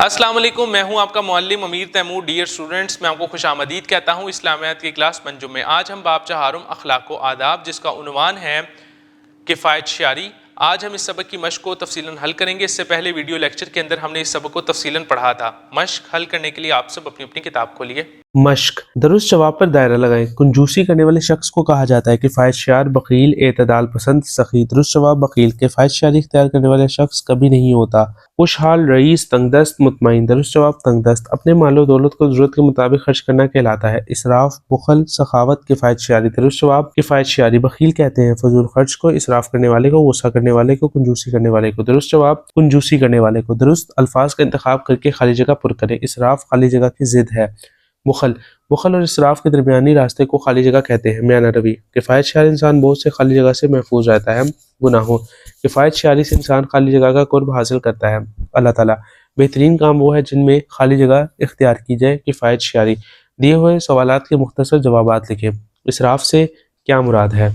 السلام علیکم، میں ہوں آپ کا معلم امیر تیمور۔ ڈیئر اسٹوڈنٹس، میں آپ کو خوش آمدید کہتا ہوں اسلامیات کی کلاس منجم میں۔ آج ہم باب چہارم اخلاق و آداب، جس کا عنوان ہے کفایت شعاری، آج ہم اس سبق کی مشق کو تفصیلاً حل کریں گے۔ اس سے پہلے ویڈیو لیکچر کے اندر ہم نے اس سبق کو تفصیلاً پڑھا تھا۔ مشق حل کرنے کے لیے آپ سب اپنی اپنی کتاب کھولیے۔ مشق درست جواب پر دائرہ لگائیں۔ کنجوسی کرنے والے شخص کو کہا جاتا ہے کفایت شعار، بخیل، اعتدال پسند، سخی۔ درست جواب بخیل۔ کفایت شعاری اختیار کرنے والا شخص کبھی نہیں ہوتا خوشحال، رئیس، تنگ دست، مطمئن۔ درست جواب تنگ دست۔ اپنے مال و دولت کو ضرورت کے مطابق خرچ کرنا کہلاتا ہے اسراف، بخل، سخاوت۔ کفایت شعاری۔ درست جواب کفایت شعاری۔ بخیل کہتے ہیں فضول خرچ کو، اسراف کرنے والے کو، غصہ کرنے والے کو، کنجوسی کرنے والے کو۔ درست جواب کنجوسی کرنے والے کو۔ درست الفاظ کا انتخاب کر کے خالی جگہ پر کریں۔ اسراف خالی جگہ کی ضد ہے۔ بخل اور اسراف کے درمیانی راستے کو خالی جگہ کہتے ہیں، میانہ روی۔ کفایت شعار انسان بہت سے خالی جگہ سے محفوظ رہتا ہے، گناہوں۔ کفایت شعاری سے انسان خالی جگہ کا قرب حاصل کرتا ہے، اللہ تعالیٰ۔ بہترین کام وہ ہے جن میں خالی جگہ اختیار کی جائے، کفایت شعاری۔ دیے ہوئے سوالات کے مختصر جوابات لکھیں۔ اسراف سے کیا مراد ہے؟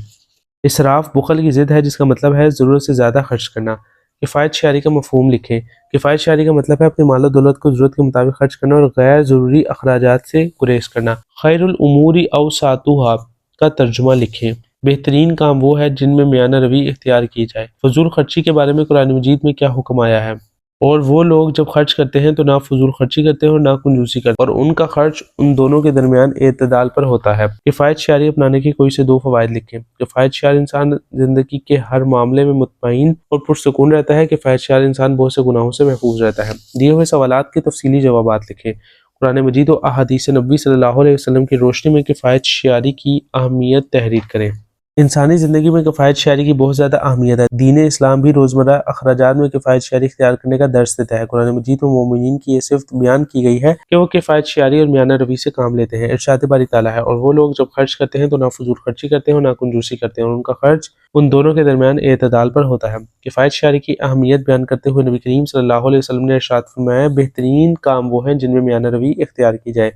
اسراف بخل کی ضد ہے، جس کا مطلب ہے ضرورت سے زیادہ خرچ کرنا۔ کفایت شعاری کا مفہوم لکھیں۔ کفایت شعاری کا مطلب ہے اپنے مال و دولت کو ضرورت کے مطابق خرچ کرنا اور غیر ضروری اخراجات سے گریز کرنا۔ خیر الامور اوساطها کا ترجمہ لکھیں۔ بہترین کام وہ ہے جن میں میانہ روی اختیار کی جائے۔ فضول خرچی کے بارے میں قرآن مجید میں کیا حکم آیا ہے؟ اور وہ لوگ جب خرچ کرتے ہیں تو نہ فضول خرچی کرتے ہیں اور نہ کنجوسی کرتے ہیں، اور ان کا خرچ ان دونوں کے درمیان اعتدال پر ہوتا ہے۔ کفایت شعاری اپنانے کے کوئی سے دو فوائد لکھیں۔ کفایت شعار انسان زندگی کے ہر معاملے میں مطمئن اور پرسکون رہتا ہے۔ کفایت شعار انسان بہت سے گناہوں سے محفوظ رہتا ہے۔ دیے ہوئے سوالات کے تفصیلی جوابات لکھیں۔ قرآن مجید و احادیث نبوی صلی اللہ علیہ وسلم کی روشنی میں کفایت شعاری کی اہمیت تحریر کریں۔ انسانی زندگی میں کفایت شعاری کی بہت زیادہ اہمیت ہے۔ دین اسلام بھی روزمرہ اخراجات میں کفایت شعاری اختیار کرنے کا درس دیتا ہے۔ قرآن مجید میں مومنین کی یہ صفت بیان کی گئی ہے کہ وہ کفایت شعاری اور میانہ روی سے کام لیتے ہیں۔ ارشاد باری تعالیٰ ہے، اور وہ لوگ جب خرچ کرتے ہیں تو نہ فضول خرچی کرتے ہیں اور نہ کنجوسی کرتے ہیں، اور ان کا خرچ ان دونوں کے درمیان اعتدال پر ہوتا ہے۔ کفایت شعاری کی اہمیت بیان کرتے ہوئے نبی کریم صلی اللہ علیہ وسلم نے ارشاد فرمایا، بہترین کام وہ ہیں جن میں میانہ روی اختیار کی جائے۔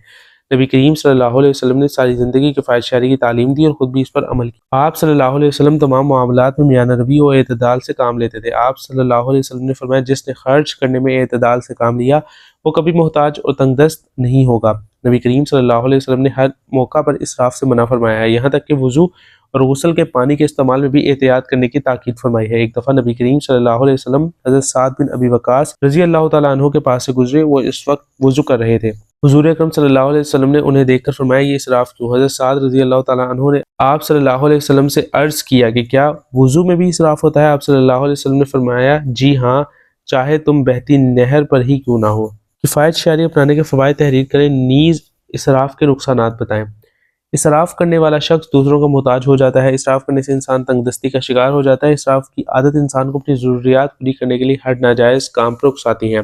نبی کریم صلی اللہ علیہ وسلم نے ساری زندگی کفایت شعاری کی تعلیم دی اور خود بھی اس پر عمل کیا۔ آپ صلی اللہ علیہ وسلم تمام معاملات میں میانہ روی و اعتدال سے کام لیتے تھے۔ آپ صلی اللہ علیہ وسلم نے فرمایا، جس نے خرچ کرنے میں اعتدال سے کام لیا وہ کبھی محتاج اور تنگ دست نہیں ہوگا۔ نبی کریم صلی اللہ علیہ وسلم نے ہر موقع پر اسراف سے منع فرمایا ہے، یہاں تک کہ وضو اور غسل کے پانی کے استعمال میں بھی احتیاط کرنے کی تاکید فرمائی ہے۔ ایک دفعہ نبی کریم صلی اللہ علیہ وسلم حضرت سعد بن ابی وقاص رضی اللہ تعالیٰ عنہ کے پاس سے گزرے، وہ اس وقت وضو کر رہے تھے۔ حضور اکرم صلی اللہ علیہ وسلم نے انہیں دیکھ کر فرمایا، یہ اسراف کیوں؟ حضرت سعد رضی اللہ تعالیٰ عنہ نے آپ صلی اللہ علیہ وسلم سے عرض کیا کہ کیا وضو میں بھی اسراف ہوتا ہے؟ آپ صلی اللہ علیہ وسلم نے فرمایا، جی ہاں، چاہے تم بہتی نہر پر ہی کیوں نہ ہو۔ کفایت شعاری اپنانے کے فوائد تحریر کریں، نیز اسراف کے نقصانات بتائیں۔ اسراف کرنے والا شخص دوسروں کا محتاج ہو جاتا ہے۔ اسراف کرنے سے انسان تنگ دستی کا شکار ہو جاتا ہے۔ اسراف کی عادت انسان کو اپنی ضروریات پوری کرنے کے لیے ہر ناجائز کام پر اکساتی ہے۔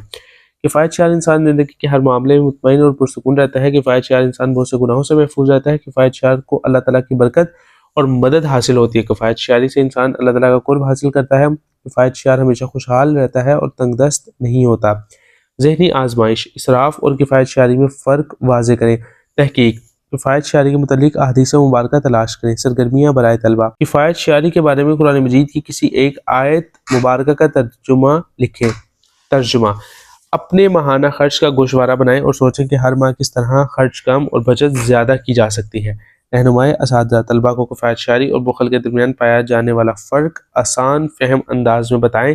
کفایت شعار انسان زندگی کے ہر معاملے میں مطمئن اور پرسکون رہتا ہے۔ کفایت شعار انسان بہت سے گناہوں سے محفوظ رہتا ہے۔ کفایت شعار کو اللہ تعالیٰ کی برکت اور مدد حاصل ہوتی ہے۔ کفایت شعاری سے انسان اللہ تعالیٰ کا قرب حاصل کرتا ہے۔ کفایت شعار ہمیشہ خوشحال رہتا ہے اور تنگ دست نہیں ہوتا۔ ذہنی آزمائش، اسراف اور کفایت شعاری میں فرق واضح کریں۔ تحقیق، کفایت شعاری کے متعلق احادیث مبارکہ تلاش کریں۔ سرگرمیاں برائے طلبہ، کفایت شعاری کے بارے میں قرآن مجید کی کسی ایک آیت مبارکہ کا ترجمہ لکھیں۔ ترجمہ، اپنے ماہانہ خرچ کا گوشوارہ بنائیں اور سوچیں کہ ہر ماہ کس طرح خرچ کم اور بچت زیادہ کی جا سکتی ہے۔ رہنمائی اساتذہ، طلبہ کو کفایت شعاری اور بخل کے درمیان پایا جانے والا فرق آسان فہم انداز میں بتائیں۔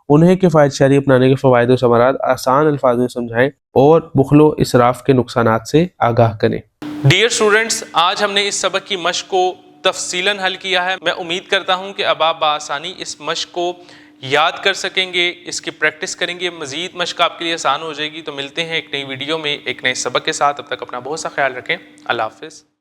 انہیں کفایت شعاری اپنانے کے فوائد و ثمرات آسان الفاظ میں سمجھائیں اور بخل و اسراف کے نقصانات سے آگاہ کریں۔ ڈیئر اسٹوڈنٹس، آج ہم نے اس سبق کی مشق کو تفصیلاً حل کیا ہے۔ میں امید کرتا ہوں کہ اب آپ بآسانی اس مشق کو یاد کر سکیں گے، اس کی پریکٹس کریں گے، مزید مشق آپ کے لیے آسان ہو جائے گی۔ تو ملتے ہیں ایک نئی ویڈیو میں ایک نئے سبق کے ساتھ، اب تک اپنا بہت سا خیال رکھیں۔ اللہ حافظ۔